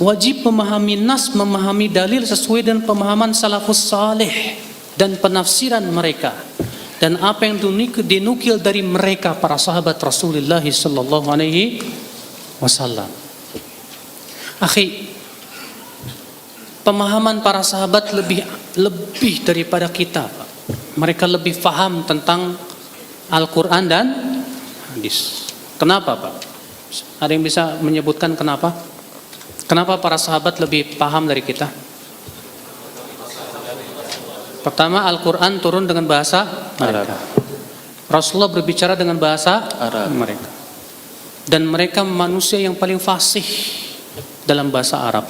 wajib memahami nas, memahami dalil sesuai dengan pemahaman salafus saleh dan penafsiran mereka dan apa yang dinukil dari mereka para sahabat Rasulullah sallallahu alaihi wasallam. Akhi, pemahaman para sahabat lebih daripada kita, Pak. Mereka lebih faham tentang Al-Quran dan hadis. Kenapa, Pak? Ada yang bisa menyebutkan kenapa? Kenapa para sahabat lebih paham dari kita? Pertama, Al-Quran turun dengan bahasa mereka. Rasulullah berbicara dengan bahasa Arab mereka. Dan mereka manusia yang paling fasih dalam bahasa Arab.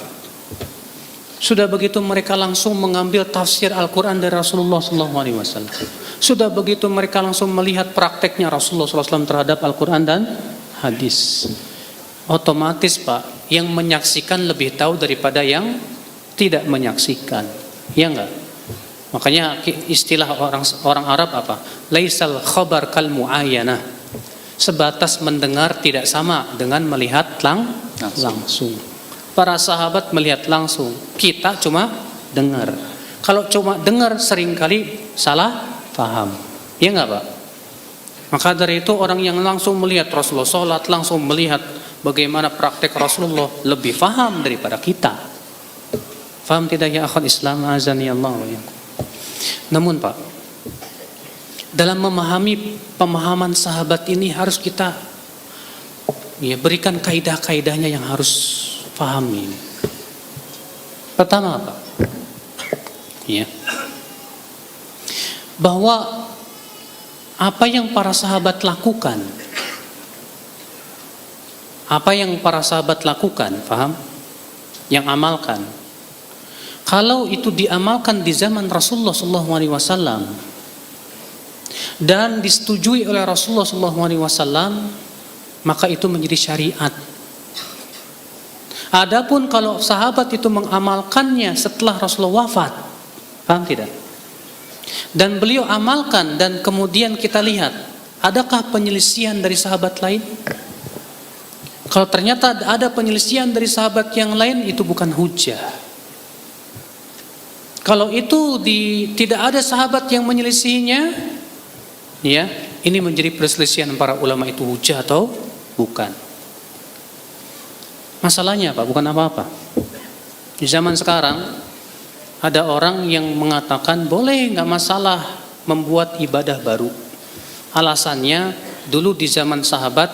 Sudah begitu mereka langsung mengambil tafsir Al-Quran dari Rasulullah SAW. Sudah begitu mereka langsung melihat prakteknya Rasulullah SAW terhadap Al-Quran dan hadis. Otomatis, Pak, yang menyaksikan lebih tahu daripada yang tidak menyaksikan. Ya enggak? Makanya istilah orang Arab apa? Laisal khabar kal muayyanah. Sebatas mendengar tidak sama dengan melihat langsung. Para sahabat melihat langsung, kita cuma dengar. Kalau cuma dengar seringkali salah paham. Ya enggak, Pak? Maka dari itu orang yang langsung melihat Rasulullah sholat, langsung melihat bagaimana praktek Rasulullah lebih faham daripada kita. Faham tidak ya akhwat Islam azani Allah wa iyyakum. Namun, Pak, dalam memahami pemahaman sahabat ini harus kita berikan kaidah-kaidahnya yang harus pahami. Pertama, Pak, bahwa apa yang para sahabat lakukan, paham? Yang amalkan. Kalau itu diamalkan di zaman Rasulullah SAW dan disetujui oleh Rasulullah SAW, maka itu menjadi syariat. Adapun kalau sahabat itu mengamalkannya setelah Rasulullah wafat, paham tidak? Dan beliau amalkan dan kemudian kita lihat, adakah penyelisihan dari sahabat lain? Kalau ternyata ada penyelisihan dari sahabat yang lain, itu bukan hujah. Kalau itu tidak ada sahabat yang menyelisihinya, ini menjadi perselisihan para ulama, itu hujah atau bukan. Masalahnya Pak, bukan apa-apa. Di zaman sekarang ada orang yang mengatakan boleh, nggak masalah membuat ibadah baru. Alasannya dulu di zaman sahabat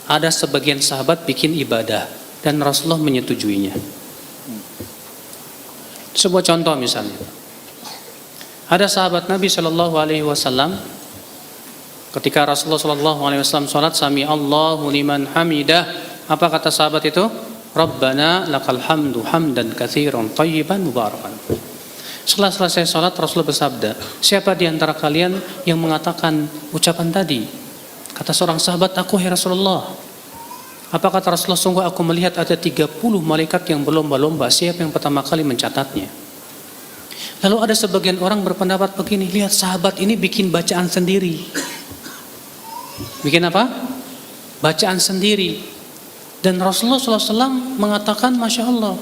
ada sebagian sahabat bikin ibadah dan Rasulullah menyetujuinya. Sebuah contoh misalnya, ada sahabat Nabi Shallallahu Alaihi Wasallam ketika Rasulullah Shallallahu Alaihi Wasallam sholat, sami Allahu liman hamidah, apa kata sahabat itu? Rabbana lakal hamdu hamdan katsiran thayyiban mubarakan. Setelah selesai sholat, Rasulullah bersabda, siapa di antara kalian yang mengatakan ucapan tadi? Kata seorang sahabat, aku ya Rasulullah. Apa kata Rasulullah? Sungguh aku melihat ada 30 malaikat yang berlomba-lomba, siapa yang pertama kali mencatatnya. Lalu ada sebagian orang berpendapat begini, lihat sahabat ini bikin bacaan sendiri. Bikin apa? Bacaan sendiri. Dan Rasulullah SAW mengatakan, Masya Allah,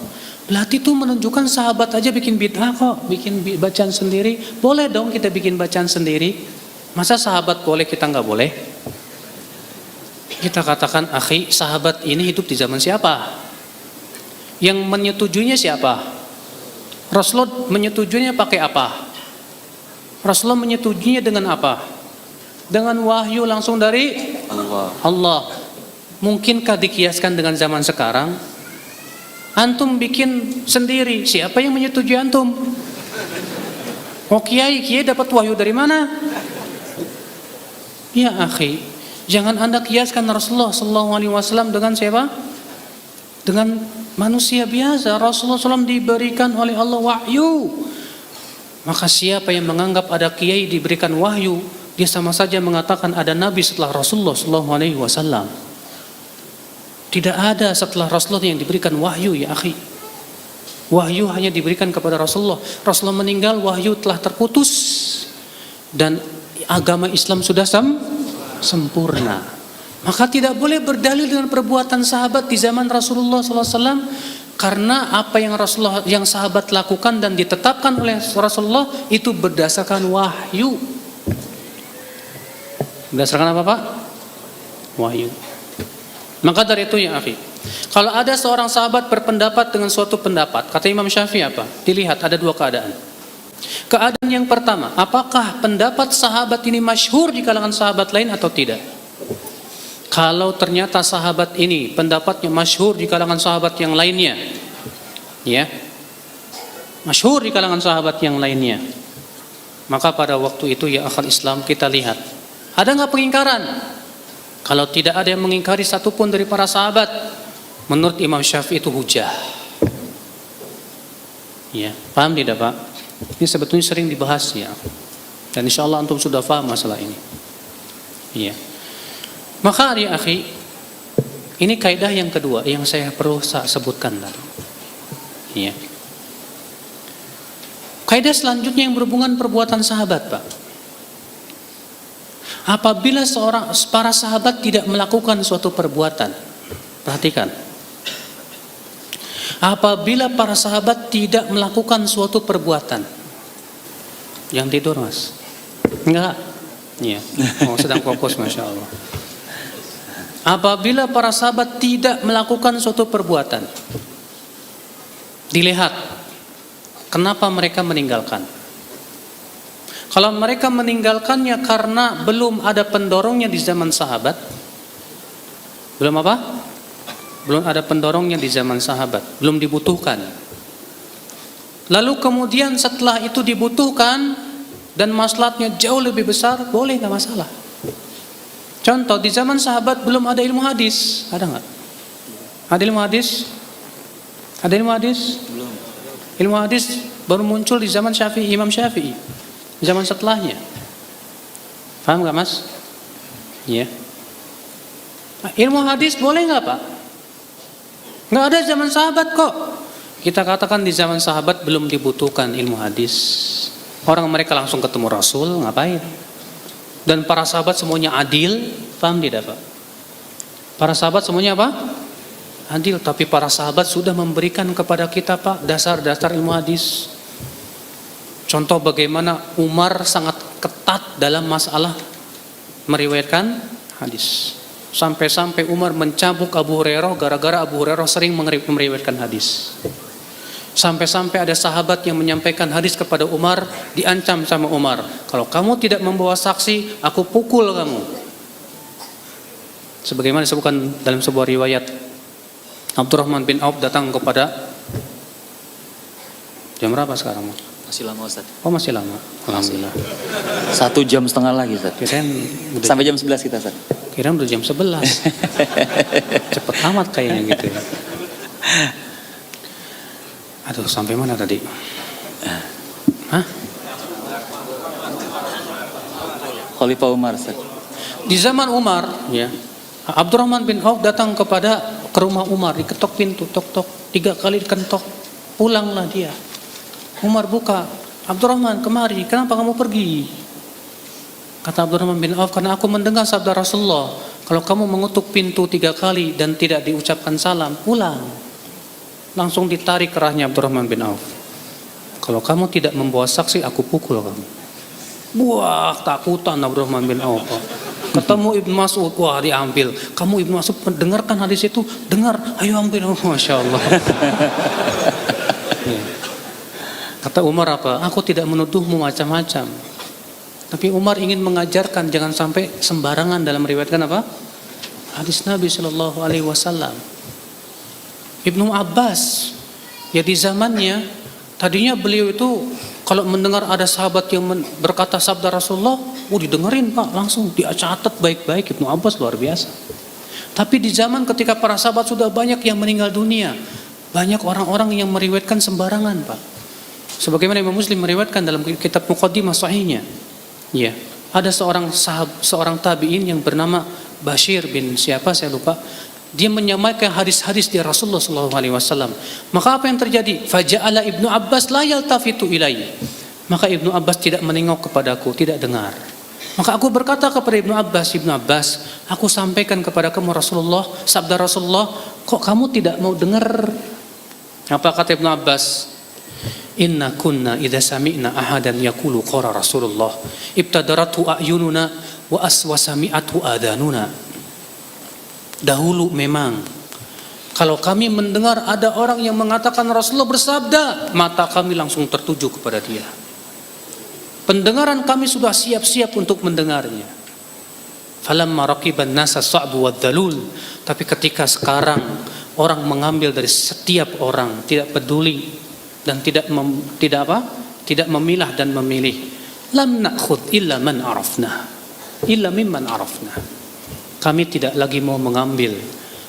berarti itu menunjukkan sahabat aja bikin bid'ah kok, bikin bacaan sendiri. Boleh dong kita bikin bacaan sendiri. Masa sahabat boleh, kita nggak boleh? Kita katakan, akhi, sahabat ini hidup di zaman siapa? Yang menyetujuinya siapa? Rasulullah menyetujuinya pakai apa? Rasulullah menyetujuinya dengan apa? Dengan wahyu langsung dari Allah. Mungkinkah dikiaskan dengan zaman sekarang? Antum bikin sendiri, siapa yang menyetujui antum? Oh kiai dapat wahyu dari mana? Ya akhi, jangan anda kiaskan Rasulullah SAW dengan siapa? Dengan manusia biasa. Rasulullah SAW diberikan oleh Allah wahyu. Maka siapa yang menganggap ada kiai diberikan wahyu, dia sama saja mengatakan ada nabi setelah Rasulullah SAW. Tidak ada setelah Rasulullah yang diberikan wahyu, ya akhi. Wahyu hanya diberikan kepada Rasulullah. Rasulullah meninggal, wahyu telah terputus dan agama Islam sudah sempurna. Maka tidak boleh berdalil dengan perbuatan sahabat di zaman Rasulullah SAW, karena apa yang sahabat lakukan dan ditetapkan oleh Rasulullah itu berdasarkan wahyu. Berdasarkan apa, Pak? Wahyu. Maka dari itu ya akhi, kalau ada seorang sahabat berpendapat dengan suatu pendapat, kata Imam Syafi'i apa? Dilihat ada dua keadaan. Keadaan yang pertama, apakah pendapat sahabat ini masyhur di kalangan sahabat lain atau tidak? Kalau ternyata sahabat ini pendapatnya masyhur di kalangan sahabat yang lainnya, ya, masyhur di kalangan sahabat yang lainnya, maka pada waktu itu ya akhal Islam, kita lihat ada nggak pengingkaran. Kalau tidak ada yang mengingkari satupun dari para sahabat, menurut Imam Syafi'i itu hujah. Ya, paham tidak Pak? Ini sebetulnya sering dibahas ya, dan insya Allah antum sudah paham masalah ini. Ya. Maka ya akhi, ini kaidah yang kedua yang saya perlu sebutkan tadi. Ya. Kaidah selanjutnya yang berhubungan perbuatan sahabat, Pak. Apabila para sahabat tidak melakukan suatu perbuatan, perhatikan. Apabila para sahabat tidak melakukan suatu perbuatan, yang tidur mas? Enggak. Ya. Oh, sedang fokus, masya Allah. Apabila para sahabat tidak melakukan suatu perbuatan, dilihat kenapa mereka meninggalkan. Kalau mereka meninggalkannya karena belum ada pendorongnya di zaman sahabat, belum apa? Belum ada pendorongnya di zaman sahabat, belum dibutuhkan. Lalu kemudian setelah itu dibutuhkan dan maslahatnya jauh lebih besar, boleh, nggak masalah. Contoh, di zaman sahabat belum ada ilmu hadis, ada nggak? Ada ilmu hadis? Ada ilmu hadis? Belum. Ilmu hadis baru muncul di zaman Syafi'i, Imam Syafi'i. Zaman setelahnya. Paham nggak mas? Iya. Ilmu hadis boleh nggak Pak? Nggak ada zaman sahabat kok. Kita katakan di zaman sahabat belum dibutuhkan ilmu hadis. Orang mereka langsung ketemu Rasul, ngapain? Dan para sahabat semuanya adil, paham tidak Pak? Para sahabat semuanya apa? Adil, tapi para sahabat sudah memberikan kepada kita Pak dasar-dasar ilmu hadis. Contoh bagaimana Umar sangat ketat dalam masalah meriwayatkan hadis. Sampai-sampai Umar mencambuk Abu Hurairah gara-gara Abu Hurairah sering meriwayatkan hadis. Sampai-sampai ada sahabat yang menyampaikan hadis kepada Umar, diancam sama Umar, kalau kamu tidak membawa saksi, aku pukul kamu. Sebagaimana disebutkan dalam sebuah riwayat, Abdurrahman bin Auf datang kepada, jam berapa sekarang? Masih lama Ustaz. Oh masih lama, alhamdulillah. 1,5 jam lagi Ustaz. Sampai jam 11 kita Ustaz. Kirain udah jam 11. Cepet amat kayaknya gitu ya. Aduh, sampai mana tadi? Hah? Khalifah Umar Ustaz. Di zaman Umar, ya, Abdurrahman bin Auf datang ke rumah Umar, diketok pintu, tok-tok, 3 kali diketok, pulanglah dia. Umar buka, Abdurrahman kemari, kenapa kamu pergi? Kata Abdurrahman bin Auf, karena aku mendengar sabda Rasulullah, kalau kamu mengutuk pintu 3 kali dan tidak diucapkan salam, pulang. Langsung ditarik kerahnya Abdurrahman bin Auf. Kalau kamu tidak membawa saksi, aku pukul kamu. Wah, takutan Abdurrahman bin Auf. Ketemu Ibnu Mas'ud, wah diambil. Kamu Ibnu Mas'ud dengarkan hadis itu, dengar, ayo ambil. Oh, masya Allah. Ya. Kata Umar apa? Aku tidak menuduhmu macam-macam. Tapi Umar ingin mengajarkan jangan sampai sembarangan dalam meriwayatkan apa? Hadis Nabi Shallallahu Alaihi Wasallam. Ibnu Abbas, ya di zamannya, tadinya beliau itu kalau mendengar ada sahabat yang berkata sabda Rasulullah, didengerin Pak, langsung dicatat baik-baik. Ibnu Abbas luar biasa. Tapi di zaman ketika para sahabat sudah banyak yang meninggal dunia, banyak orang-orang yang meriwayatkan sembarangan Pak. Sebagaimana Imam Muslim meriwayatkan dalam kitab Muqaddimah Sahihnya, ya, ada seorang tabi'in yang bernama Bashir bin siapa saya lupa. Dia menyampaikan hadis-hadis dari Rasulullah SAW. Maka apa yang terjadi? Faja'ala Ibnu Abbas la yaltafitu ilai. Maka Ibnu Abbas tidak menengok kepadaku, tidak dengar. Maka aku berkata kepada Ibnu Abbas, aku sampaikan kepada kamu Rasulullah, sabda Rasulullah, kok kamu tidak mau dengar? Apa kata Ibnu Abbas? Inna kunna idza sami'na ahadan yaqulu qara Rasulullah ibtadaratu a'yununa wa aswasami'atu adanuna. Dahulu memang kalau kami mendengar ada orang yang mengatakan Rasulullah bersabda, mata kami langsung tertuju kepada dia. Pendengaran kami sudah siap-siap untuk mendengarnya. Falamma raqiban nasa sa'bu wad-dalul. Tapi ketika sekarang orang mengambil dari setiap orang, tidak peduli dan tidak memilah dan memilih. Lam na'khudh illa man arafna, illa mimman arafna. Kami tidak lagi mau mengambil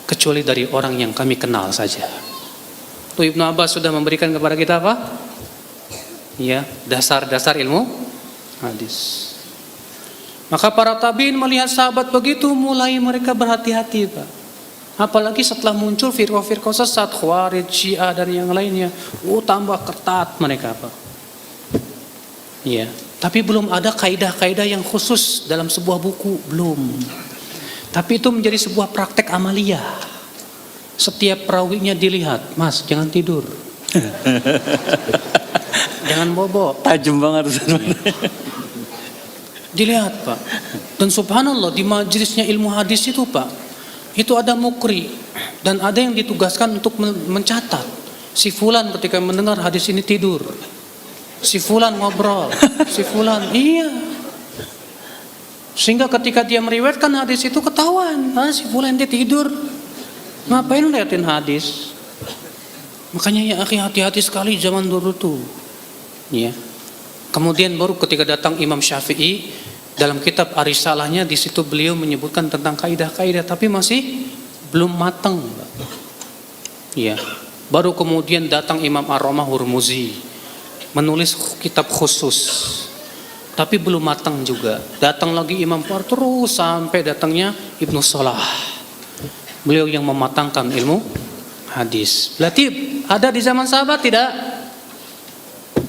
kecuali dari orang yang kami kenal saja. Tuh Ibnu Abbas sudah memberikan kepada kita apa? Ya, dasar-dasar ilmu hadis. Maka para tabi'in melihat sahabat begitu, mulai mereka berhati-hati, Pak. Apalagi setelah muncul firqah-firqah sesat, Khawarij, Syiah dan yang lainnya, tambah ketat mereka, Pak. Ya, tapi belum ada kaidah-kaidah yang khusus dalam sebuah buku, belum. Tapi itu menjadi sebuah praktek amalia. Setiap perawinya dilihat, Mas, jangan tidur. Jangan bobo. Tajam banget. Dilihat, Pak. Dan subhanallah di majelisnya ilmu hadis itu, Pak, itu ada mukri dan ada yang ditugaskan untuk mencatat. Si fulan ketika mendengar hadis ini tidur. Si fulan ngobrol. Si fulan, iya. Sehingga ketika dia meriwayatkan hadis itu ketahuan, si fulan dia tidur. Ngapain liatin hadis? Makanya ya akhi, hati-hati sekali zaman dulu tuh. Ya. Kemudian baru ketika datang Imam Syafi'i dalam kitab Ar-Risalahnya, di situ beliau menyebutkan tentang kaidah-kaidah tapi masih belum matang. Ya. Baru kemudian datang Imam Ar-Ramah Hurmuzi menulis kitab khusus. Tapi belum matang juga. Datang lagi Imam Far terus sampai datangnya Ibnu Salah. Beliau yang mematangkan ilmu hadis. Berarti ada di zaman sahabat tidak?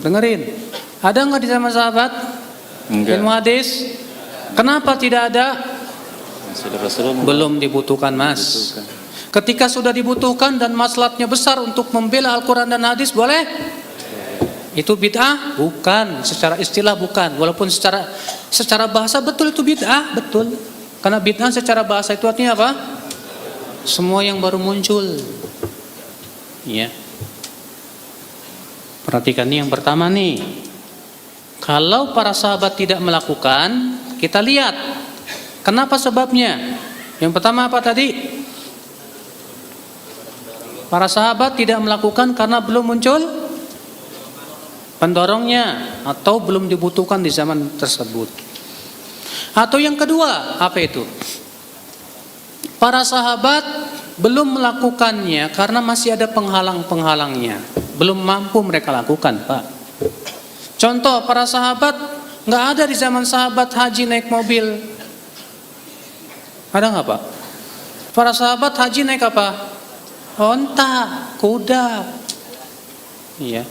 Dengerin. Ada enggak di zaman sahabat? Enggak. Ilmu hadis? Kenapa tidak ada? Belum dibutuhkan, Mas. Ketika sudah dibutuhkan dan maslahatnya besar untuk membela Al-Quran dan hadis, boleh? Itu bid'ah? Bukan, secara istilah bukan. Walaupun secara bahasa betul itu bid'ah, betul. Karena bid'ah secara bahasa itu artinya apa? Semua yang baru muncul. Ya. Perhatikan nih yang pertama nih. Kalau para sahabat tidak melakukan, kita lihat kenapa sebabnya. Yang pertama apa tadi? Para sahabat tidak melakukan karena belum muncul pendorongnya atau belum dibutuhkan di zaman tersebut. Atau yang kedua, apa itu? Para sahabat belum melakukannya karena masih ada penghalang-penghalangnya. Belum mampu mereka lakukan, Pak. Contoh, para sahabat nggak ada di zaman sahabat haji naik mobil. Ada nggak, Pak? Para sahabat haji naik apa? Onta, kuda. Iya.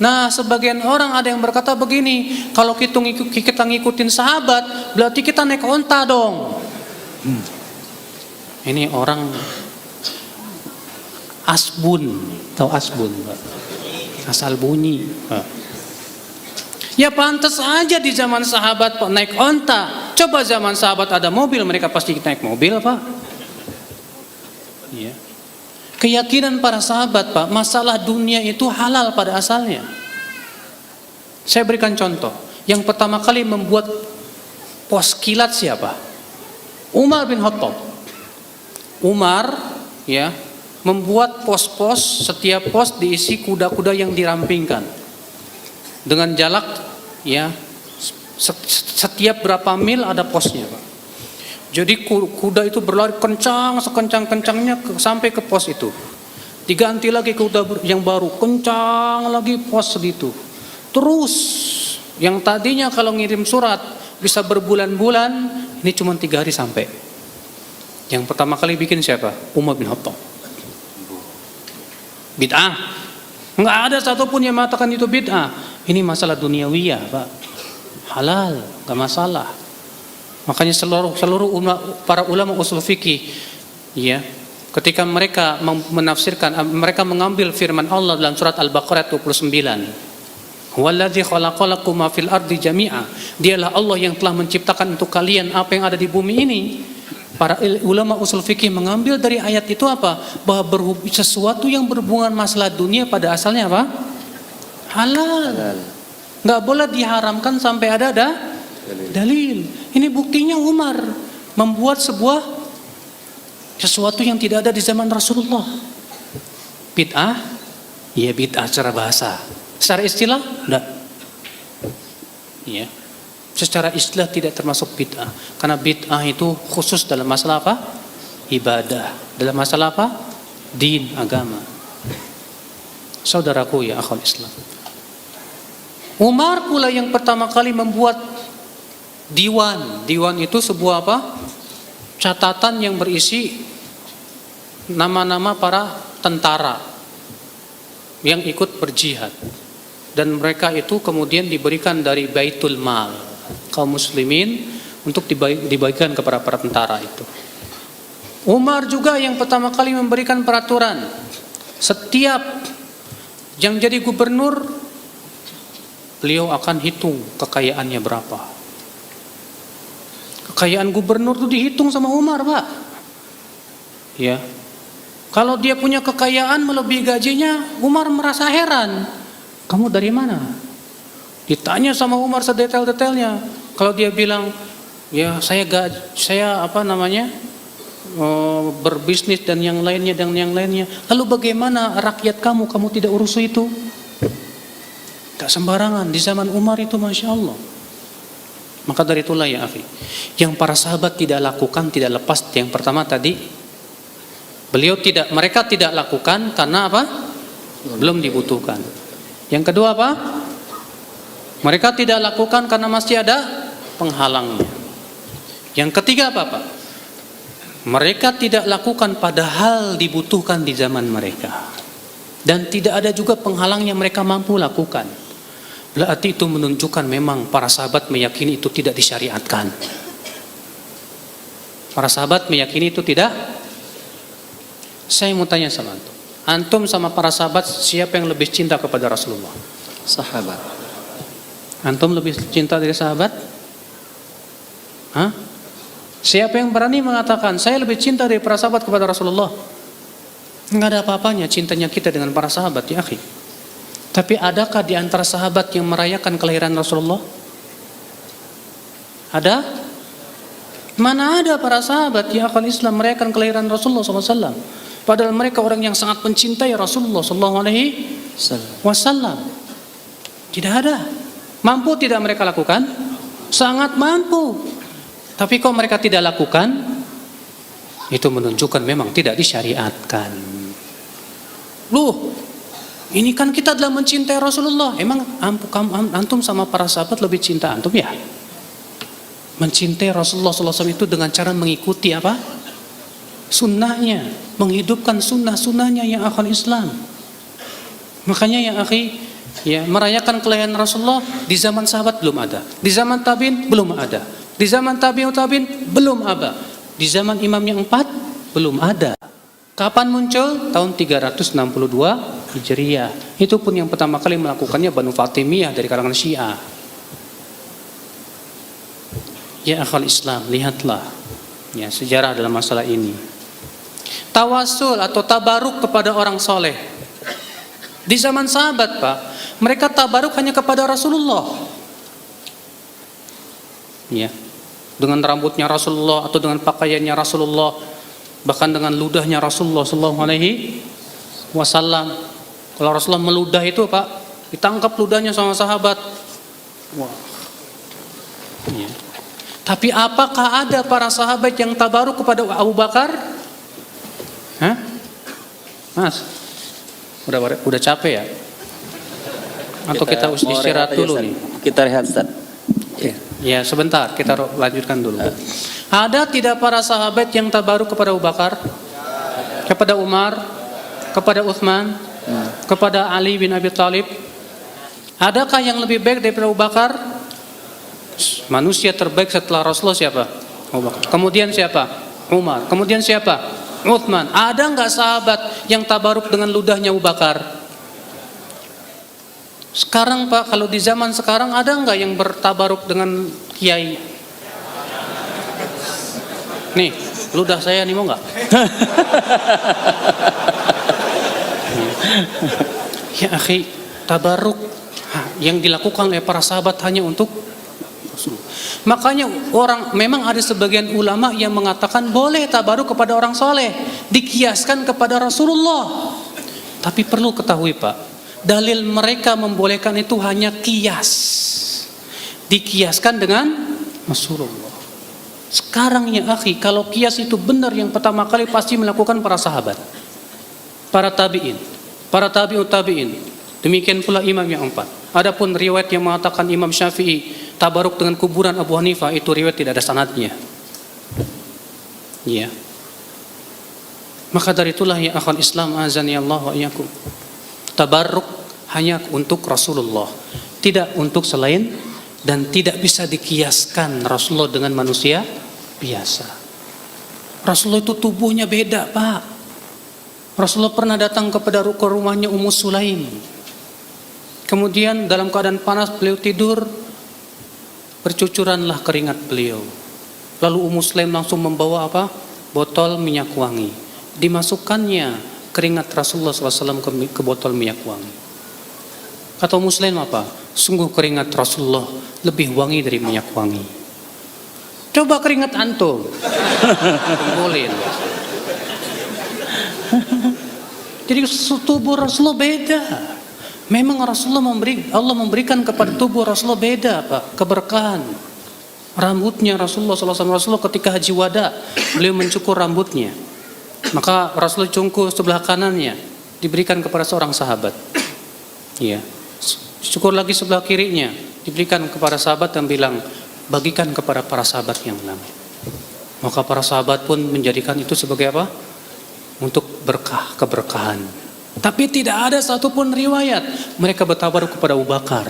Nah, sebagian orang ada yang berkata begini, kalau kita ngikutin sahabat, berarti kita naik onta dong. Ini orang asbun, tahu asbun, Pak? Asal bunyi. Ya pantas aja di zaman sahabat Pak naik onta. Coba zaman sahabat ada mobil, mereka pasti naik mobil, Pak. Iya. Keyakinan para sahabat, Pak, masalah dunia itu halal pada asalnya. Saya berikan contoh. Yang pertama kali membuat pos kilat siapa? Umar bin Khattab. Umar, ya, membuat pos-pos, setiap pos diisi kuda-kuda yang dirampingkan dengan jalak, ya, setiap berapa mil ada posnya, Pak. Jadi kuda itu berlari kencang, sekencang-kencangnya sampai ke pos itu. Diganti lagi kuda yang baru, kencang lagi pos segitu. Terus yang tadinya kalau ngirim surat bisa berbulan-bulan, ini cuma 3 hari sampai. Yang pertama kali bikin siapa? Umar bin Khattab. Bid'ah. Enggak ada satupun yang mengatakan itu bid'ah. Ini masalah duniawiyah, Pak. Halal, enggak masalah. Makanya seluruh para ulama usul fikih, ya, ketika mereka menafsirkan, mereka mengambil firman Allah dalam surat Al-Baqarah 29. Walladzi khalaqalakum ma fil ardi jami'a. Dialah Allah yang telah menciptakan untuk kalian apa yang ada di bumi ini. Para ulama usul fikih mengambil dari ayat itu apa? Bahwa sesuatu yang berhubungan masalah dunia pada asalnya apa? Halal. Nggak boleh diharamkan sampai ada dalil. Ini buktinya Umar membuat sesuatu yang tidak ada di zaman Rasulullah. Bid'ah? Iya, bid'ah secara bahasa. Secara istilah? Enggak. Iya. Secara istilah tidak termasuk bid'ah. Karena bid'ah itu khusus dalam masalah apa? Ibadah. Dalam masalah apa? Din, agama. Saudaraku ya akhwal Islam. Umar pula yang pertama kali membuat diwan. Diwan itu sebuah apa? Catatan yang berisi nama-nama para tentara yang ikut berjihad. Dan mereka itu kemudian diberikan dari Baitul Mal kaum muslimin untuk dibagikan kepada para tentara itu. Umar juga yang pertama kali memberikan peraturan, setiap yang jadi gubernur beliau akan hitung kekayaannya berapa. Kekayaan gubernur itu dihitung sama Umar, Pak. Ya. Kalau dia punya kekayaan melebihi gajinya, Umar merasa heran. Kamu dari mana? Ditanya sama Umar sedetail-detailnya. Kalau dia bilang, ya saya berbisnis dan yang lainnya. Lalu bagaimana rakyat kamu tidak urus itu? Tak sembarangan di zaman Umar itu, masya Allah. Maka dari itulah ya akhi, yang para sahabat tidak lakukan tidak lepas yang pertama tadi, mereka tidak lakukan karena apa? Belum dibutuhkan. Yang kedua apa? Mereka tidak lakukan karena masih ada penghalangnya. Yang ketiga apa Pak? Mereka tidak lakukan padahal dibutuhkan di zaman mereka. Dan tidak ada juga penghalang yang mereka mampu lakukan. Berarti itu menunjukkan memang para sahabat meyakini itu tidak disyariatkan. Para sahabat meyakini itu tidak. Saya mau tanya sama antum. Antum sama para sahabat siapa yang lebih cinta kepada Rasulullah? Sahabat. Antum lebih cinta dari sahabat? Hah? Siapa yang berani mengatakan saya lebih cinta dari para sahabat kepada Rasulullah? Enggak ada apa-apanya cintanya kita dengan para sahabat ya akhi. Tapi adakah di antara sahabat yang merayakan kelahiran Rasulullah? Ada? Mana ada para sahabat ya akhwal Islam merayakan kelahiran Rasulullah SAW? Padahal mereka orang yang sangat mencintai Rasulullah SAW. Tidak ada. Mampu tidak mereka lakukan? Sangat mampu. Tapi kok mereka tidak lakukan? Itu menunjukkan memang tidak disyariatkan. Ini kan kita adalah mencintai Rasulullah. Emang antum sama para sahabat lebih cinta antum ya? Mencintai Rasulullah SAW itu dengan cara mengikuti apa? Sunnahnya, menghidupkan sunnah-sunnahnya yang akhwal Islam. Makanya yang akhi, ya, merayakan kelahiran Rasulullah di zaman sahabat belum ada, di zaman tabi'in belum ada, di zaman tabi'ut tabi'in belum ada, di zaman imam yang 4 belum ada. Kapan muncul? Tahun 362 Hijriah. Itu pun yang pertama kali melakukannya Banu Fatimiyah dari kalangan Syiah. Ya akhwal Islam, lihatlah ya sejarah dalam masalah ini. Tawasul atau tabaruk kepada orang soleh. Di zaman sahabat Pak, mereka tabaruk hanya kepada Rasulullah. Ya, dengan rambutnya Rasulullah atau dengan pakaiannya Rasulullah, bahkan dengan ludahnya Rasulullah SAW. Kalau Rasulullah meludah itu Pak, ditangkap ludahnya sama sahabat. Wah. Ya. Tapi apakah ada para sahabat yang tabaruk kepada Abu Bakar? Hah? Mas, udah capek ya? Atau kita istirahat dulu nih? Kita rehat Ustaz. Ya sebentar, kita lanjutkan dulu. Ada tidak para sahabat yang tabaruk kepada Abu Bakar, kepada Umar, kepada Utsman, kepada Ali bin Abi Thalib? Adakah yang lebih baik daripada Abu Bakar? Manusia terbaik setelah Rasulullah siapa? Abu Bakar. Kemudian siapa? Umar. Kemudian siapa? Uthman. Ada nggak sahabat yang tabaruk dengan ludahnya Abu Bakar? Sekarang Pak, kalau di zaman sekarang ada nggak yang bertabaruk dengan kiai? Nih, ludah saya nih mau nggak? Ya akhi, tabaruk yang dilakukan oleh para sahabat hanya untuk Rasulullah. Makanya memang ada sebagian ulama yang mengatakan boleh tabaruk kepada orang soleh, dikiaskan kepada Rasulullah. Tapi perlu ketahui Pak, dalil mereka membolehkan itu hanya kias, dikiaskan dengan Rasulullah. Sekarang ya akhi, kalau kias itu benar, yang pertama kali pasti melakukan para sahabat, para tabi'in, para tabi'ut tabi'in. Demikian pula imam yang empat. Adapun riwayat yang mengatakan Imam Syafi'i tabaruk dengan kuburan Abu Hanifah, itu riwayat tidak ada sanadnya. Ya. Maka dari itulah ya akhwal Islam azani Allah wa iyyakum, tabaruk hanya untuk Rasulullah, tidak untuk selain, dan tidak bisa dikiaskan Rasulullah dengan manusia biasa. Rasulullah itu tubuhnya beda Pak. Rasulullah pernah datang ke rumahnya Ummu Sulaim. Kemudian dalam keadaan panas beliau tidur, bercucuranlah keringat beliau. Lalu Ummu Sulaim langsung membawa apa? Botol minyak wangi. Dimasukkannya keringat Rasulullah SAW ke botol minyak wangi. Kata Ummu Sulaim apa? Sungguh keringat Rasulullah lebih wangi dari minyak wangi. Coba keringat antum. Boleh. Jadi tubuh Rasulullah beda. Memang Allah memberikan kepada tubuh Rasulullah beda Pak, keberkahan. Rambutnya Rasulullah SAW, Rasulullah ketika haji wada, beliau mencukur rambutnya. Maka Rasulullah cungkur sebelah kanannya, diberikan kepada seorang sahabat. Iya. Cukur lagi sebelah kirinya, diberikan kepada sahabat dan bilang, bagikan kepada para sahabat yang lain. Maka para sahabat pun menjadikan itu sebagai apa? Untuk berkah, keberkahan. Tapi tidak ada satupun riwayat mereka bertabaruk kepada Abu Bakar,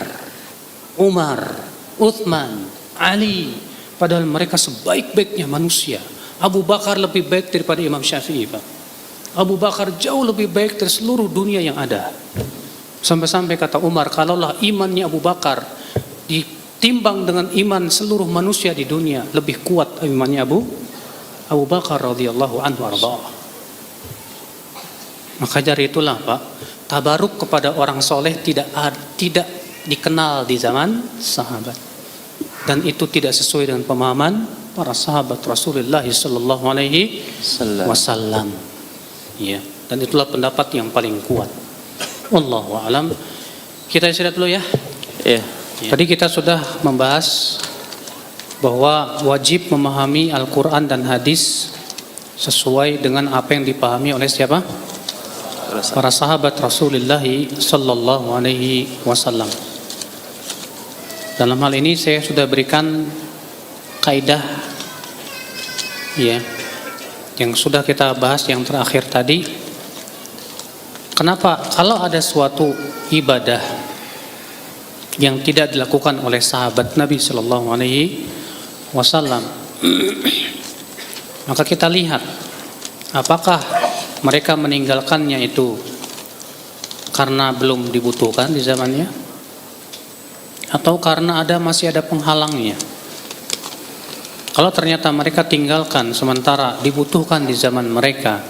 Umar, Uthman, Ali. Padahal mereka sebaik-baiknya manusia. Abu Bakar lebih baik daripada Imam Syafi'i Pak. Abu Bakar jauh lebih baik dari seluruh dunia yang ada. Sampai-sampai kata Umar, kalaulah imannya Abu Bakar ditimbang dengan iman seluruh manusia di dunia, lebih kuat imannya Abu Bakar radhiyallahu anhu arda. Maka dari itulah Pak, tabaruk kepada orang soleh tidak dikenal di zaman sahabat, dan itu tidak sesuai dengan pemahaman para sahabat Rasulullah Sallallahu Alaihi Wasallam. Ya, dan itulah pendapat yang paling kuat. Wallahu a'lam. Kita istirahat dulu ya. Ya. Tadi kita sudah membahas bahwa wajib memahami Al-Quran dan hadis sesuai dengan apa yang dipahami oleh siapa? Para sahabat Rasulullah Sallallahu Alaihi Wasallam. Dalam hal ini saya sudah berikan kaidah ya, yang sudah kita bahas yang terakhir tadi. Kenapa kalau ada suatu ibadah yang tidak dilakukan oleh sahabat Nabi Sallallahu Alaihi Wasallam, maka kita lihat apakah mereka meninggalkannya itu karena belum dibutuhkan di zamannya, atau karena masih ada penghalangnya. Kalau ternyata mereka tinggalkan sementara dibutuhkan di zaman mereka,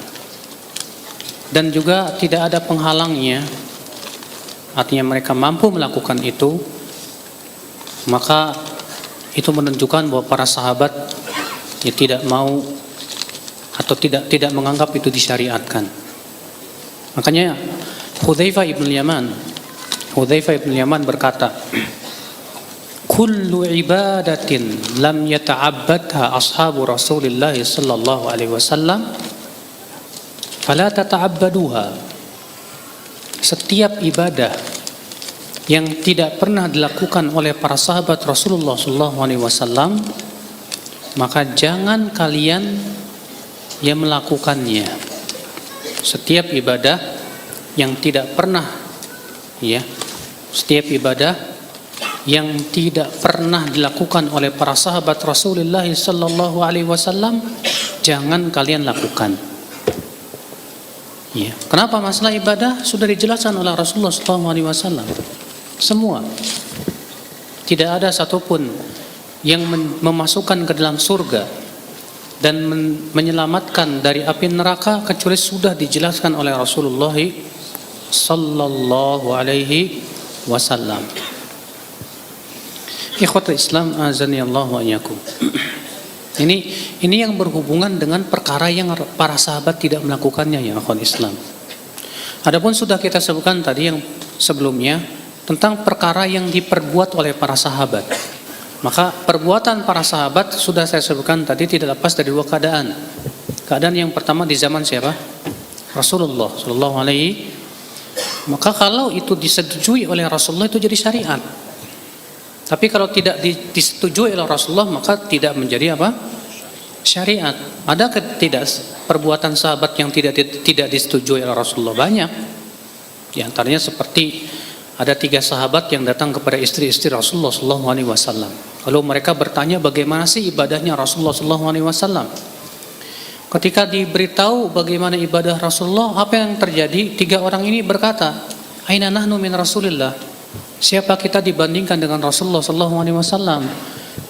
dan juga tidak ada penghalangnya, artinya mereka mampu melakukan itu, maka itu menunjukkan bahwa para sahabat ya tidak mau atau tidak menganggap itu disyariatkan. Makanya Hudzaifah ibn Yaman berkata, kullu ibadatin lam yata'abbadha ashabu Rasulillah sallallahu alaihi wasallam fala tata'abbaduha. Setiap ibadah yang tidak pernah dilakukan oleh para sahabat Rasulullah sallallahu alaihi wasallam, maka jangan kalian yang melakukannya. Setiap ibadah yang tidak pernah setiap ibadah yang tidak pernah dilakukan oleh para sahabat Rasulullah sallallahu alaihi wasallam, jangan kalian lakukan. Ya. Kenapa? Masalah ibadah sudah dijelaskan oleh Rasulullah sallallahu alaihi wasallam. Semua. Tidak ada satupun yang memasukkan ke dalam surga dan menyelamatkan dari api neraka kecuali sudah dijelaskan oleh Rasulullah sallallahu alaihi wasallam. Ikhwatul Islam azani Allah wa iyyakum. Ini yang berhubungan dengan perkara yang para sahabat tidak melakukannya ya ikhwatul Islam. Adapun sudah kita sebutkan tadi yang sebelumnya tentang perkara yang diperbuat oleh para sahabat. Maka perbuatan para sahabat sudah saya sebutkan tadi tidak lepas dari dua keadaan. Keadaan yang pertama di zaman siapa? Rasulullah sallallahu alaihi. Maka kalau itu disetujui oleh Rasulullah itu jadi syariat. Tapi kalau tidak disetujui oleh Rasulullah maka tidak menjadi apa? Syariat. Ada tidak perbuatan sahabat yang tidak disetujui oleh Rasulullah? Banyak. Di antaranya seperti ada 3 sahabat yang datang kepada istri-istri Rasulullah SAW. Lalu mereka bertanya bagaimana sih ibadahnya Rasulullah SAW. Ketika diberitahu bagaimana ibadah Rasulullah, apa yang terjadi? 3 orang ini berkata, "Aina nahnu min Rasulillah?" Siapa kita dibandingkan dengan Rasulullah SAW?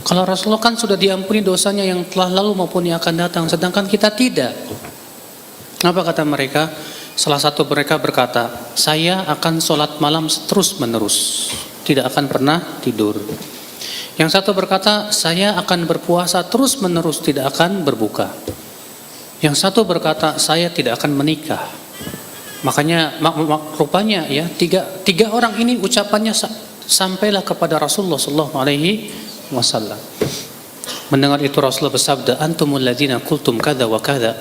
Kalau Rasulullah kan sudah diampuni dosanya yang telah lalu maupun yang akan datang, sedangkan kita tidak. Apa kata mereka? Salah satu mereka berkata, "Saya akan sholat malam terus menerus, tidak akan pernah tidur." Yang satu berkata, "Saya akan berpuasa terus menerus, tidak akan berbuka." Yang satu berkata, "Saya tidak akan menikah." Makanya rupanya ya tiga orang ini ucapannya sampailah kepada Rasulullah sallallahu alaihi wasallam. Mendengar itu Rasulullah bersabda, "Antumul ladzina qultum kadza wa kadza."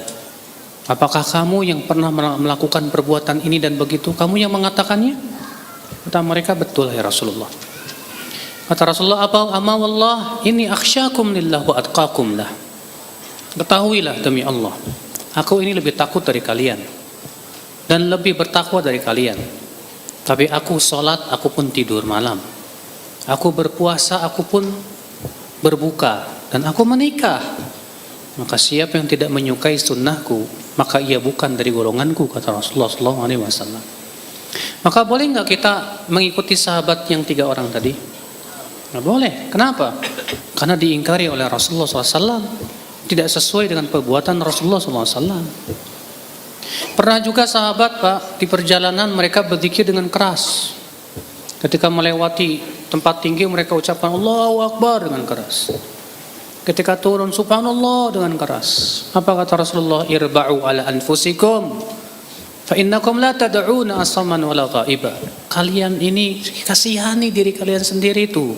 Apakah kamu yang pernah melakukan perbuatan ini dan begitu? Kamu yang mengatakannya? Kata mereka, "Betul ya Rasulullah." Kata Rasulullah, "Apa ama wallah ini akhsyakum lillah wa atqakum lah." Ketahuilah demi Allah, aku ini lebih takut dari kalian dan lebih bertakwa dari kalian. Tapi aku sholat, aku pun tidur malam. Aku berpuasa, aku pun berbuka. Dan aku menikah. Maka siapa yang tidak menyukai sunnahku, maka ia bukan dari golonganku, kata Rasulullah SAW. Maka boleh nggak kita mengikuti sahabat yang 3 orang tadi? Nggak boleh. Kenapa? Karena diingkari oleh Rasulullah SAW. Tidak sesuai dengan perbuatan Rasulullah SAW. Pernah juga sahabat Pak di perjalanan mereka berzikir dengan keras. Ketika melewati tempat tinggi mereka ucapkan Allahu Akbar dengan keras. Ketika turun Subhanallah dengan keras. Apa kata Rasulullah? Irba'u ala anfusikum fa innakum la tad'una asaman wala ghaiba. Kalian ini kasihani diri kalian sendiri itu.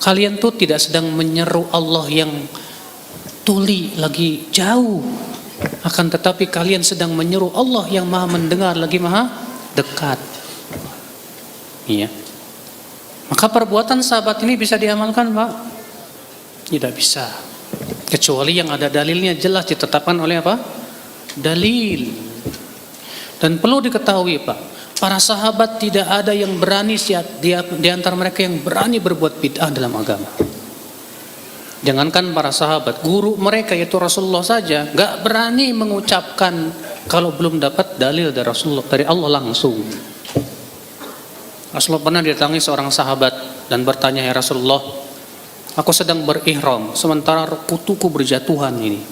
Kalian tuh tidak sedang menyeru Allah yang tuli lagi jauh. Akan tetapi kalian sedang menyeru Allah yang maha mendengar lagi maha dekat. Iya. Maka perbuatan sahabat ini bisa diamalkan Pak? Tidak bisa. Kecuali yang ada dalilnya jelas ditetapkan oleh apa? Dalil. Dan perlu diketahui Pak, para sahabat tidak ada yang berani di antara mereka yang berani berbuat bid'ah dalam agama. Jangankan para sahabat, guru mereka yaitu Rasulullah saja gak berani mengucapkan kalau belum dapat dalil dari Rasulullah, dari Allah langsung. Rasulullah pernah didatangi seorang sahabat dan bertanya, "Ya Rasulullah, aku sedang berihram sementara kutuku berjatuhan ini."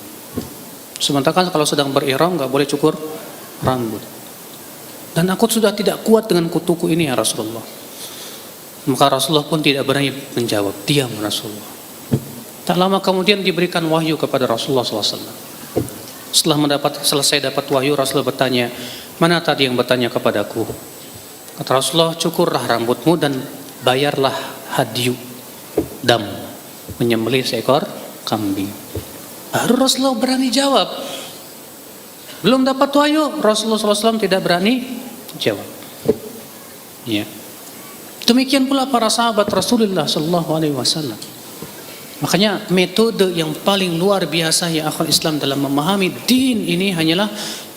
Sementara kan kalau sedang berihram gak boleh cukur rambut. "Dan aku sudah tidak kuat dengan kutuku ini ya Rasulullah." Maka Rasulullah pun tidak berani menjawab, diam Rasulullah. Tak lama kemudian diberikan wahyu kepada Rasulullah SAW. Setelah selesai dapat wahyu, Rasulullah bertanya, "Mana tadi yang bertanya kepadaku?" Kata Rasulullah, "Cukurlah rambutmu dan bayarlah hadyu dam, menyembelih seekor kambing." Baru Rasulullah berani jawab. Belum dapat wahyu, Rasulullah SAW tidak berani jawab. Ya. Demikian pula para sahabat Rasulullah SAW. Makanya metode yang paling luar biasa ya akhwat Islam dalam memahami din ini hanyalah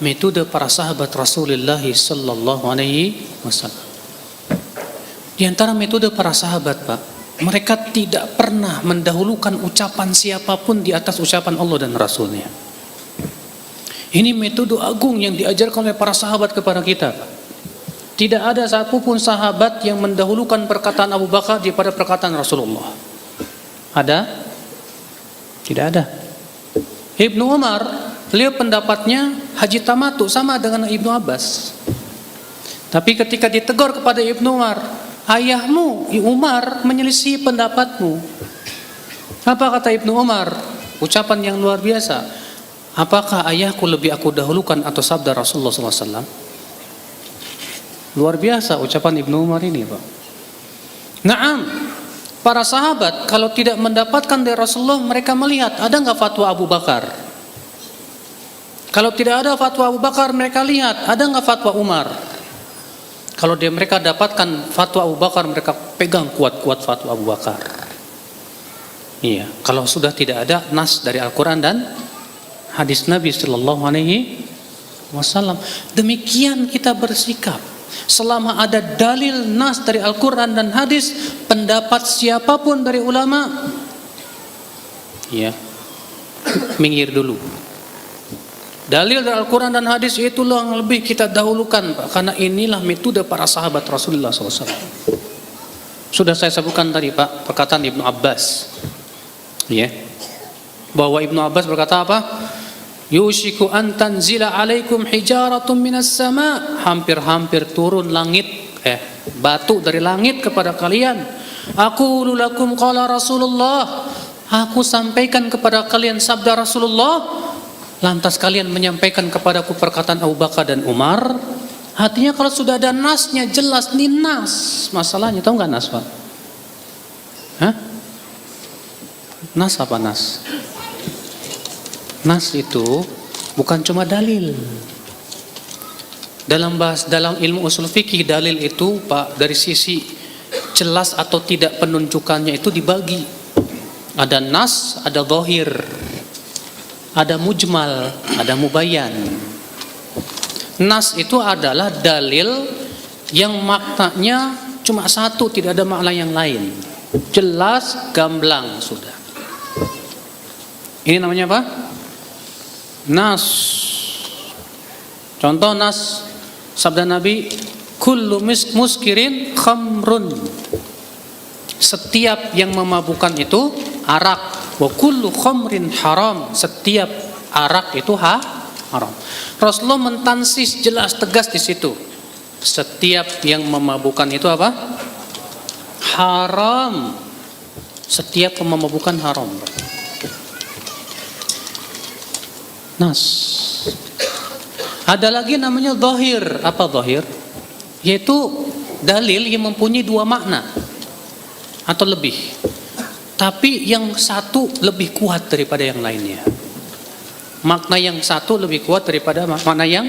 metode para sahabat Rasulullah sallallahu alaihi wasallam. Di antara metode para sahabat, Pak, mereka tidak pernah mendahulukan ucapan siapapun di atas ucapan Allah dan Rasulnya. Ini metode agung yang diajarkan oleh para sahabat kepada kita, Pak. Tidak ada satupun sahabat yang mendahulukan perkataan Abu Bakar daripada perkataan Rasulullah. Ada? Tidak ada. Ibnu Umar, beliau pendapatnya haji tamattu sama dengan Ibnu Abbas. Tapi ketika ditegur kepada Ibnu Umar, ayahmu Umar menyelisih pendapatmu. Apa kata Ibnu Umar? Ucapan yang luar biasa. Apakah ayahku lebih aku dahulukan atau sabda Rasulullah SAW? Luar biasa ucapan Ibnu Umar ini, Pak. Naam, para sahabat kalau tidak mendapatkan dari Rasulullah, mereka melihat ada nggak fatwa Abu Bakar. Kalau tidak ada fatwa Abu Bakar, mereka lihat ada nggak fatwa Umar. Kalau mereka dapatkan fatwa Abu Bakar, mereka pegang kuat-kuat fatwa Abu Bakar. Iya, kalau sudah tidak ada nas dari Al-Quran dan hadis Nabi Sallallahu Alaihi Wasallam, demikian kita bersikap. Selama ada dalil nas dari Al-Quran dan hadis, pendapat siapapun dari ulama, ya, minggir dulu. Dalil dari Al-Quran dan hadis itulah yang lebih kita dahulukan, Pak, karena inilah metode para sahabat Rasulullah SAW. Sudah saya sebutkan tadi, Pak, perkataan Ibnu Abbas, ya, bahwa Ibnu Abbas berkata apa? Yushiku an tanzila alaikum hijaratun minas sama, hampir-hampir turun batu dari langit kepada kalian. Aqulu lakum qala Rasulullah, aku sampaikan kepada kalian sabda Rasulullah, lantas kalian menyampaikan kepadaku perkataan Abu Bakar dan Umar. Artinya kalau sudah ada nasnya jelas, ini nas masalahnya. Tahu nggak nas, Pak? Hah? Nas apa nas? Nas itu bukan cuma dalil. Dalam ilmu usul fikih, dalil itu, Pak, dari sisi jelas atau tidak penunjukannya itu dibagi. Ada nas, ada zahir, ada mujmal, ada mubayyan. Nas itu adalah dalil yang maknanya cuma satu, tidak ada makna yang lain. Jelas, gamblang sudah. Ini namanya apa? Nas. Contoh nas sabda Nabi, kullu muskirin khamrun. Setiap yang memabukkan itu arak. Wa kullu khamrin haram. Setiap arak itu haram. Rasulullah mentansis jelas tegas di situ. Setiap yang memabukkan itu apa? Haram. Setiap yang memabukkan haram. Nas. Ada lagi namanya zahir. Apa zahir? Yaitu dalil yang mempunyai dua makna atau lebih, tapi yang satu lebih kuat daripada yang lainnya. Makna yang satu lebih kuat daripada makna yang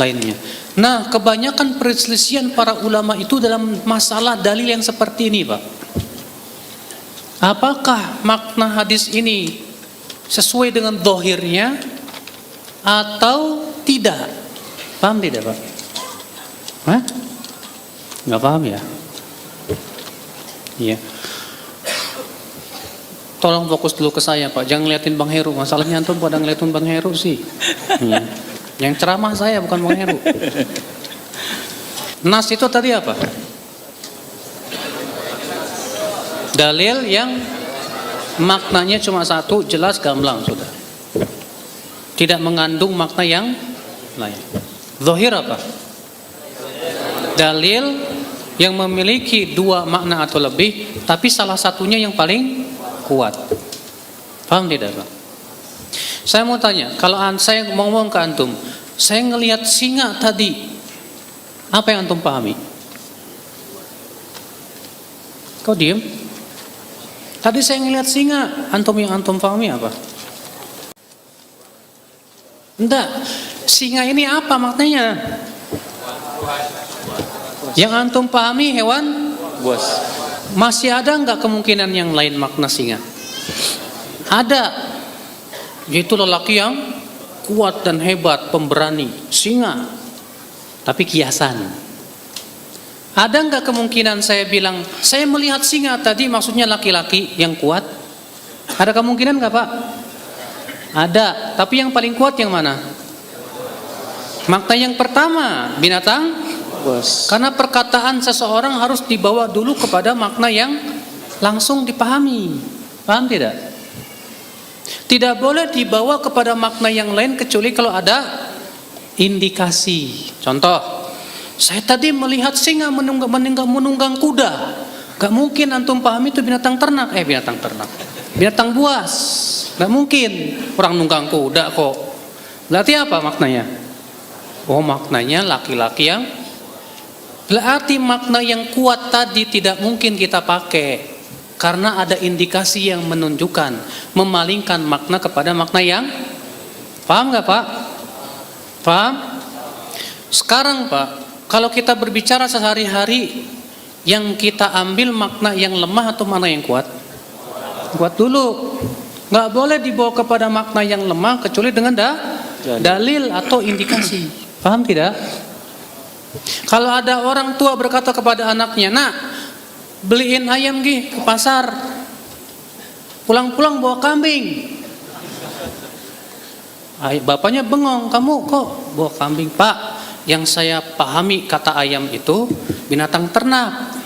lainnya. Nah, kebanyakan perselisihan para ulama itu dalam masalah dalil yang seperti ini, Pak. Apakah makna hadis ini sesuai dengan zahirnya atau tidak? Paham tidak, Pak? Hah? Nggak paham ya? Iya. Tolong fokus dulu ke saya, Pak. Jangan ngeliatin Bang Heru. Masalahnya antum pada ngeliatin Bang Heru sih. Iya. Yang ceramah saya bukan Bang Heru. Nas itu tadi apa? Dalil yang maknanya cuma satu, jelas, gamblang sudah. Tidak mengandung makna yang lain. Zahir apa? Dalil yang memiliki dua makna atau lebih, tapi salah satunya yang paling kuat. Paham tidak, Pak? Saya mau tanya, kalau saya ngomong ke antum, saya ngelihat singa tadi, apa yang antum pahami? Kau diem? Tadi saya ngelihat singa, yang antum pahami apa? Enggak, singa ini apa maknanya? Yang antum pahami hewan Buas. Masih ada enggak kemungkinan yang lain makna singa? Ada. Yaitu lelaki yang kuat dan hebat, pemberani, singa. Tapi kiasan. Ada nggak kemungkinan saya bilang, saya melihat singa tadi maksudnya laki-laki yang kuat? Ada kemungkinan nggak Pak? Ada, tapi yang paling kuat yang mana? Makna yang pertama, binatang buas. Karena perkataan seseorang harus dibawa dulu kepada makna yang langsung dipahami. Paham tidak? Tidak boleh dibawa kepada makna yang lain kecuali kalau ada indikasi. Contoh, saya tadi melihat singa menunggang kuda. Gak mungkin antum pahami itu binatang ternak. Binatang ternak, binatang buas. Gak mungkin orang nunggang kuda kok. Berarti apa maknanya? Oh, maknanya laki-laki yang, berarti makna yang kuat tadi tidak mungkin kita pakai, karena ada indikasi yang menunjukkan, memalingkan makna kepada makna yang, paham gak Pak? Paham? Sekarang Pak, kalau kita berbicara sehari-hari, yang kita ambil makna yang lemah atau makna yang kuat? Kuat dulu. Gak boleh dibawa kepada makna yang lemah kecuali dengan dalil atau indikasi. Paham tidak? Kalau ada orang tua berkata kepada anaknya, "Nak, beliin ayam ke pasar. Pulang-pulang bawa kambing." Bapaknya bengong, "Kamu kok bawa kambing?" "Pak, yang saya pahami kata ayam itu binatang ternak.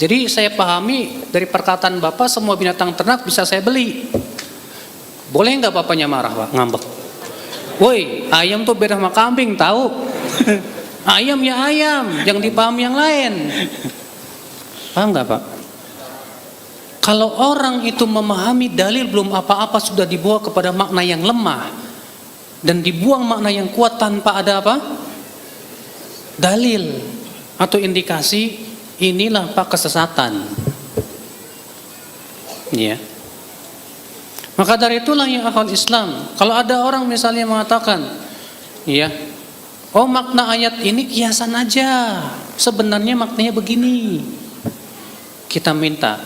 Jadi saya pahami dari perkataan Bapak semua binatang ternak bisa saya beli." Boleh nggak bapaknya marah Pak? Ngambek. "Woi, ayam tuh beda sama kambing tahu." Ayam ya ayam, yang dipahami yang lain. Paham nggak Pak? Kalau orang itu memahami dalil belum apa-apa sudah dibawa kepada makna yang lemah dan dibuang makna yang kuat tanpa ada apa? Dalil atau indikasi, inilah Pak kesesatan. Ya. Maka dari itulah yang akal Islam. Kalau ada orang misalnya mengatakan, ya, oh makna ayat ini kiasan aja, sebenarnya maknanya begini. Kita minta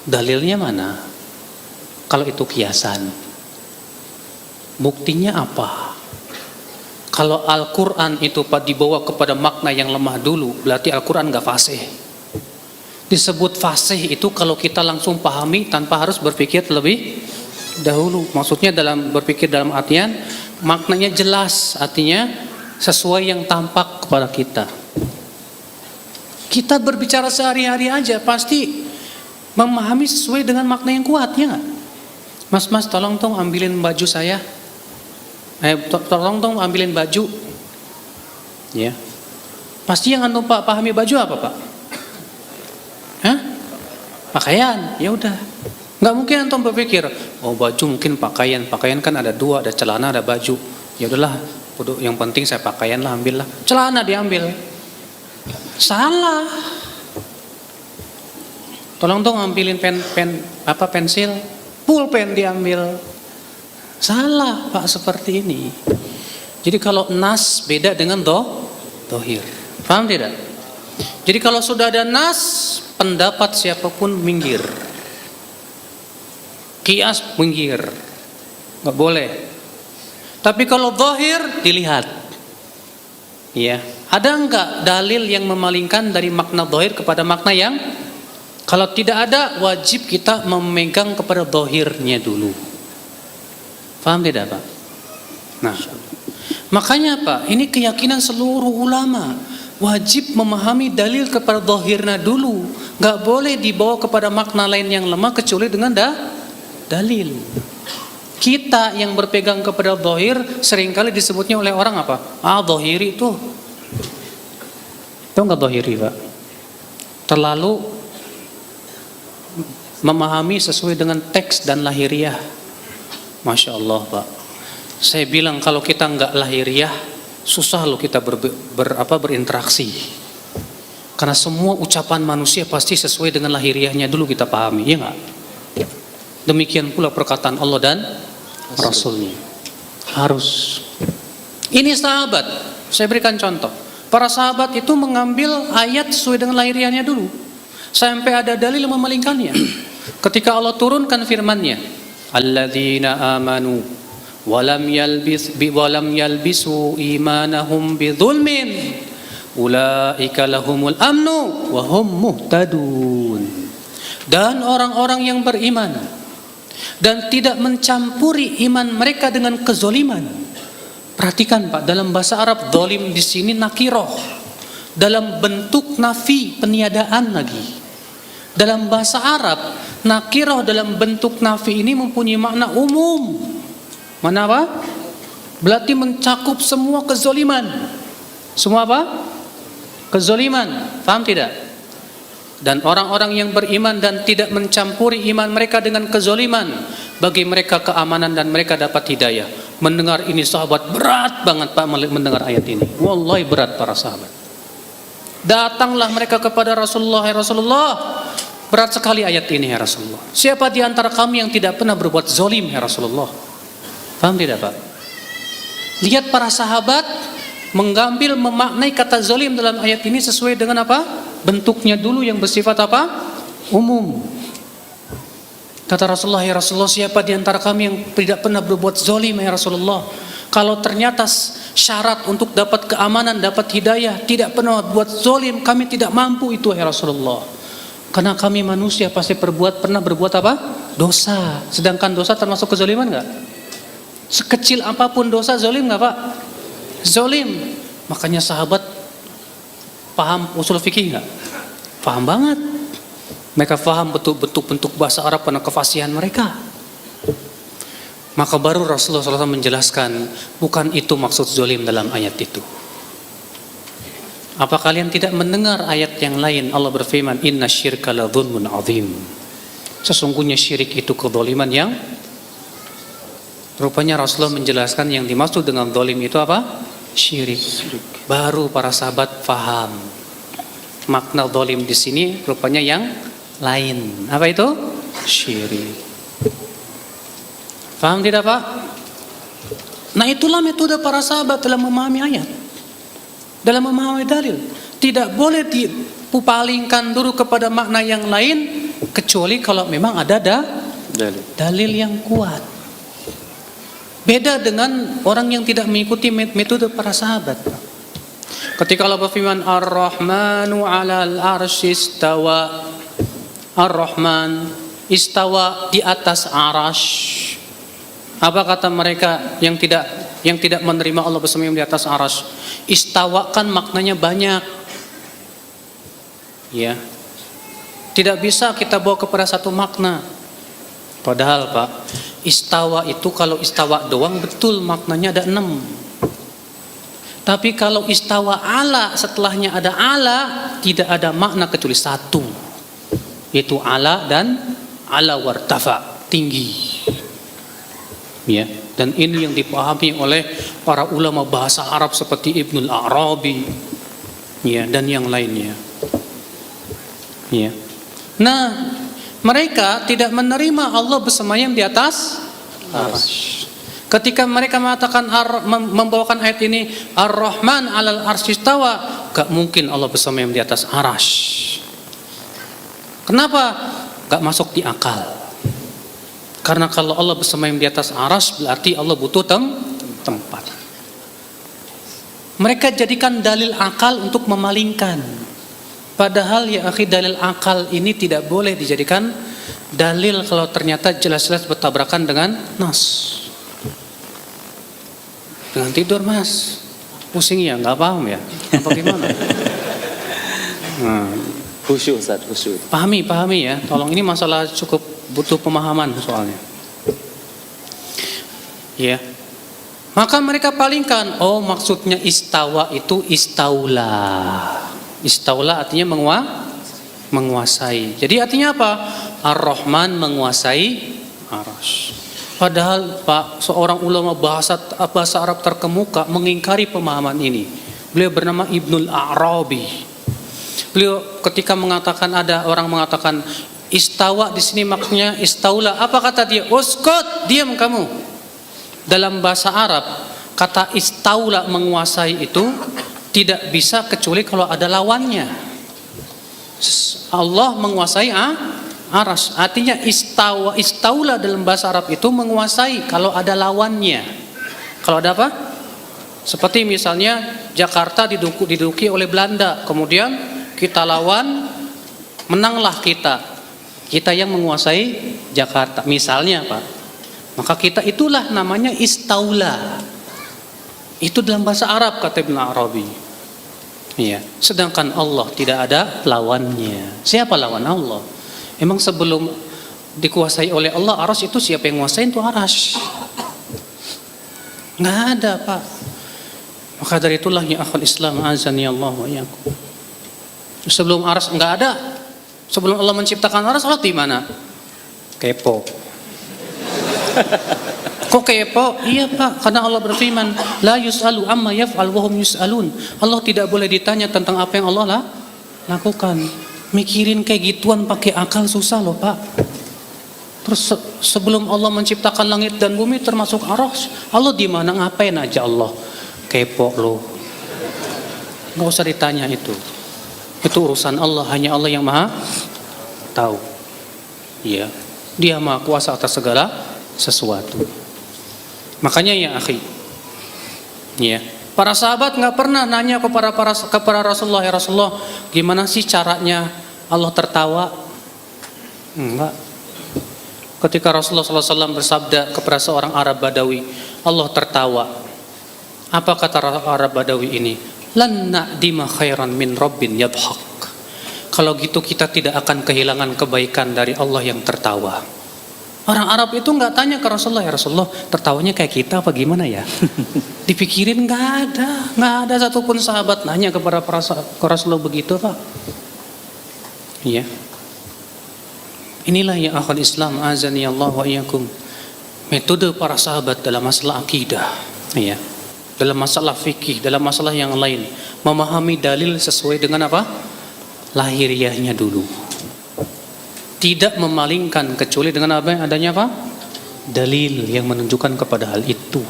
dalilnya mana? Kalau itu kiasan, buktinya apa? Kalau Al-Quran itu Pak dibawa kepada makna yang lemah dulu, berarti Al-Quran gak fasih. Disebut fasih itu kalau kita langsung pahami tanpa harus berpikir lebih dahulu. Maksudnya dalam berpikir dalam artian maknanya jelas, artinya sesuai yang tampak kepada kita. Kita berbicara sehari-hari aja pasti memahami sesuai dengan makna yang kuat, ya nggak? Mas, tolong dong ambilin baju saya. Tolong dong ambilin baju. Ya. Pasti yang antum Pak pahami baju apa Pak? Hah? Pakaian. Ya udah. Nggak mungkin antum berpikir, oh baju mungkin pakaian kan ada dua, ada celana, ada baju. Ya udahlah, yang penting saya pakaian lah, ambillah. Celana diambil. Salah. Tolong dong ambilin pensil, pulpen diambil. Salah Pak seperti ini. Jadi kalau nas beda dengan dohir. Paham tidak? Jadi kalau sudah ada nas, pendapat siapapun minggir. Kias minggir, nggak boleh. Tapi kalau zahir dilihat, ya ada nggak dalil yang memalingkan dari makna zahir kepada makna yang? Kalau tidak ada, wajib kita memegang kepada zahirnya dulu. Paham tidak Pak? Nah, makanya Pak, ini keyakinan seluruh ulama, wajib memahami dalil kepada zahirnya dulu, nggak boleh dibawa kepada makna lain yang lemah kecuali dengan dalil. Kita yang berpegang kepada zahir seringkali disebutnya oleh orang apa? Zahiri itu. Tahu nggak zahiri Pak? Terlalu memahami sesuai dengan teks dan lahiriah. Masya Allah Pak. Saya bilang kalau kita nggak lahiriah, susah loh kita berinteraksi. Karena semua ucapan manusia pasti sesuai dengan lahiriahnya dulu kita pahami, ya nggak? Demikian pula perkataan Allah dan Rasulnya. Harus. Ini sahabat. Saya berikan contoh. Para sahabat itu mengambil ayat sesuai dengan lahiriahnya dulu. Sampai ada dalil yang memalingkannya. Ketika Allah turunkan firman-Nya, alladzina amanu walam yalbisu imanahum bidzulmin Ulaika lahumul amnu wa hum muhtadun. Dan orang-orang yang beriman dan tidak mencampuri iman mereka dengan kezoliman. Perhatikan Pak, dalam bahasa Arab zalim di sini nakiroh, dalam bentuk nafi, peniadaan lagi. Dalam bahasa Arab nakiroh dalam bentuk nafi ini mempunyai makna umum. Mana apa? Berarti mencakup semua kezoliman. Semua apa? Kezoliman. Paham tidak? Dan orang-orang yang beriman dan tidak mencampuri iman mereka dengan kezoliman, bagi mereka keamanan dan mereka dapat hidayah. Mendengar ini sahabat berat banget Pak mendengar ayat ini. Wallahi berat para sahabat. Datanglah mereka kepada Rasulullah, ya Rasulullah, berat sekali ayat ini ya Rasulullah. Siapa di antara kami yang tidak pernah berbuat zolim ya Rasulullah? Paham tidak Pak? Lihat para sahabat mengambil memaknai kata zolim dalam ayat ini sesuai dengan apa? Bentuknya dulu yang bersifat apa? Umum. Kata Rasulullah, ya Rasulullah, siapa di antara kami yang tidak pernah berbuat zolim ya Rasulullah? Kalau ternyata syarat untuk dapat keamanan, dapat hidayah, tidak pernah buat zolim, kami tidak mampu itu ya Rasulullah. Karena kami manusia pasti pernah berbuat apa? Dosa. Sedangkan dosa termasuk kezoliman enggak? Sekecil apapun dosa zolim enggak Pak? Zolim. Makanya sahabat paham usul fikih enggak? Paham banget. Mereka paham betul-betul bentuk bahasa Arab dan kefasihan mereka. Maka baru Rasulullah SAW menjelaskan, bukan itu maksud zolim dalam ayat itu. Apa kalian tidak mendengar ayat yang lain? Allah berfirman, inna syirka la dzulmun azim. Sesungguhnya syirik itu kezaliman yang, rupanya Rasulullah menjelaskan yang dimaksud dengan zalim itu apa? Syirik. Baru para sahabat faham makna zalim di sini rupanya yang lain. Apa itu? Syirik. Paham tidak Pak? Nah itulah metode para sahabat dalam memahami ayat, dalam memahami dalil. Tidak boleh dipalingkan dulu kepada makna yang lain kecuali kalau memang ada dalil yang kuat. Beda dengan orang yang tidak mengikuti metode para sahabat. Ketika Allah berfirman Ar-Rahmanu 'alal 'arsy istawa. Ar-Rahman istawa di atas arasy. Apa kata mereka yang tidak menerima Allah bersemayam di atas arasy? Istawa kan maknanya banyak. Ya. Tidak bisa kita bawa kepada satu makna. Padahal Pak, istawa itu kalau istawa doang betul maknanya ada 6. Tapi kalau istawa ala setelahnya ada ala, tidak ada makna kecuali satu. Yaitu ala dan ala wartafa, tinggi. Ya, dan ini yang dipahami oleh para ulama bahasa Arab seperti Ibnul Arabi, ya, dan yang lainnya. Ya. Nah, mereka tidak menerima Allah bersemayam di atas arasy. Ketika mereka mengatakan membawakan ayat ini Ar-Rahman 'alal 'arsy istawa, gak mungkin Allah bersemayam di atas arasy. Kenapa? Gak masuk di akal. Karena kalau Allah bersemayam di atas arasy berarti Allah butuh tempat. Mereka jadikan dalil akal untuk memalingkan. Padahal ya akhi, dalil akal ini tidak boleh dijadikan dalil kalau ternyata jelas-jelas bertabrakan dengan nas. Dengan tidur Mas, pusing ya, nggak paham ya? Apa gimana? Khusyuk Ustaz, khusyuk. Pahami ya. Tolong, ini masalah cukup butuh pemahaman soalnya. Ya. Maka mereka palingkan, oh maksudnya istawa itu istaula. Istaula artinya menguasai. Jadi artinya apa? Ar-Rahman menguasai arasy. Padahal Pak, seorang ulama bahasa Arab terkemuka mengingkari pemahaman ini. Beliau bernama Ibnul Arabi. Beliau ketika mengatakan, ada orang mengatakan istawa di sini maknanya istaula. Apa kata dia? Uskut, diam kamu. Dalam bahasa Arab, kata istaula menguasai itu tidak bisa kecuali kalau ada lawannya. Allah menguasai arasy. Artinya istaula dalam bahasa Arab itu menguasai kalau ada lawannya. Kalau ada apa? Seperti misalnya Jakarta diduduki oleh Belanda, kemudian kita lawan, menanglah kita. Kita yang menguasai Jakarta, misalnya Pak. Maka kita itulah namanya istaula. Itu dalam bahasa Arab kata Ibn Arabi. Iya. Sedangkan Allah tidak ada lawannya. Siapa lawan Allah? Emang sebelum dikuasai oleh Allah, aras itu siapa yang menguasai itu aras? Nggak ada Pak. Maka dari itulah ya akhul Islam azani Allah wa iyyakum. Sebelum aras nggak ada. Sebelum Allah menciptakan aras, Allah di mana? Kepo. Kok kepo? Iya Pak, karena Allah berfirman, la yus'alu amma yaf'al wa hum yus'alun. Allah tidak boleh ditanya tentang apa yang Allah lakukan. Mikirin kayak gituan pakai akal susah loh Pak. Terus sebelum Allah menciptakan langit dan bumi termasuk aras, Allah di mana, ngapain aja Allah? Kepo loh. Nggak usah ditanya itu. Itu urusan Allah, hanya Allah yang maha tahu. Iya, Dia maha kuasa atas segala sesuatu. Makanya ya akhi, ya, para sahabat nggak pernah nanya kepada Rasulullah, ya Rasulullah, gimana sih caranya Allah tertawa? Enggak. Ketika Rasulullah SAW bersabda kepada seorang Arab Badawi, Allah tertawa. Apa kata Arab Badawi ini? Lan na'dima khairan min rabbin yadhak. Kalau gitu kita tidak akan kehilangan kebaikan dari Allah yang tertawa. Orang Arab itu nggak tanya ke Rasulullah, ya Rasulullah, tertawanya kayak kita apa gimana ya? Dipikirin nggak ada satupun sahabat nanya kepada Rasulullah begitu Pak. Iya. Inilah ya akhul Islam azani Allah wa iyyakum. Metode para sahabat dalam masalah akidah, iya. Dalam masalah fikih, dalam masalah yang lain, memahami dalil sesuai dengan apa? Lahiriahnya dulu. Tidak memalingkan kecuali dengan apa? Adanya apa? Dalil yang menunjukkan kepada hal itu.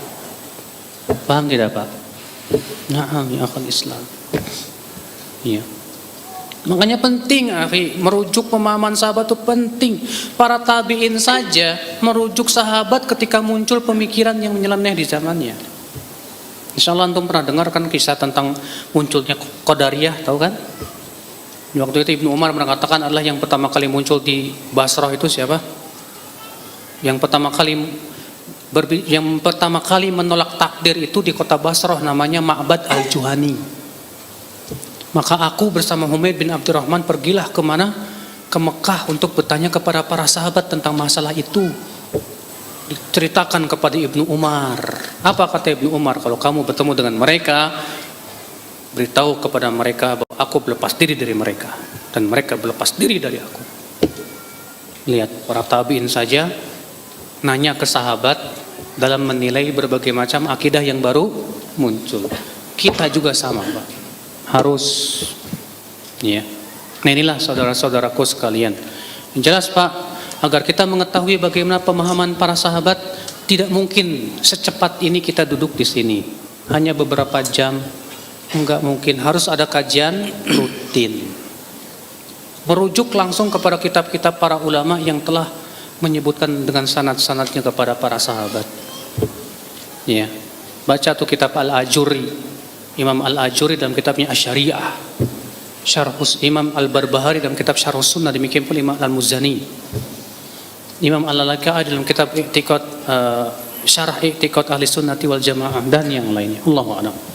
Paham tidak Pak? Na'am ya akhul Islam. Iya. Makanya penting akhi, merujuk pemahaman sahabat itu penting. Para tabi'in saja merujuk sahabat ketika muncul pemikiran yang menyeleneh di zamannya. Insyaallah antum pernah dengar kan kisah tentang munculnya Qadariyah, tahu kan? Waktu itu Ibnu Umar mengatakan adalah yang pertama kali muncul di Basrah itu siapa? Yang pertama kali menolak takdir itu di kota Basrah, namanya Ma'bad al-Juhani. Maka aku bersama Humaid bin Abdurrahman pergilah kemana? Ke Mekah untuk bertanya kepada para sahabat tentang masalah itu. Diceritakan kepada Ibnu Umar. Apa kata Ibnu Umar? Kalau kamu bertemu dengan mereka, beritahu kepada mereka bahwa aku berlepas diri dari mereka dan mereka berlepas diri dari aku. Lihat, para tabi'in saja nanya ke sahabat dalam menilai berbagai macam akidah yang baru muncul. Kita juga sama Pak, harus ya. Nah inilah saudara-saudaraku sekalian, jelas Pak, agar kita mengetahui bagaimana pemahaman para sahabat. Tidak mungkin secepat ini kita duduk di sini hanya beberapa jam. Enggak mungkin, harus ada kajian rutin. Merujuk langsung kepada kitab-kitab para ulama yang telah menyebutkan dengan sanad-sanadnya kepada para sahabat. Ya, baca tuh kitab Al-Ajuri, Imam Al-Ajuri dalam kitabnya Asy-Syariah. Syarhus Imam Al-Barbahari dalam kitab Syarhus Sunnah, demikian pula Imam Al-Muzani. Imam Al-Laka'i dalam kitab I'tiqad Syarah I'tiqad Ahli Sunnati wal Jamaah dan yang lainnya. Allahu a'lam.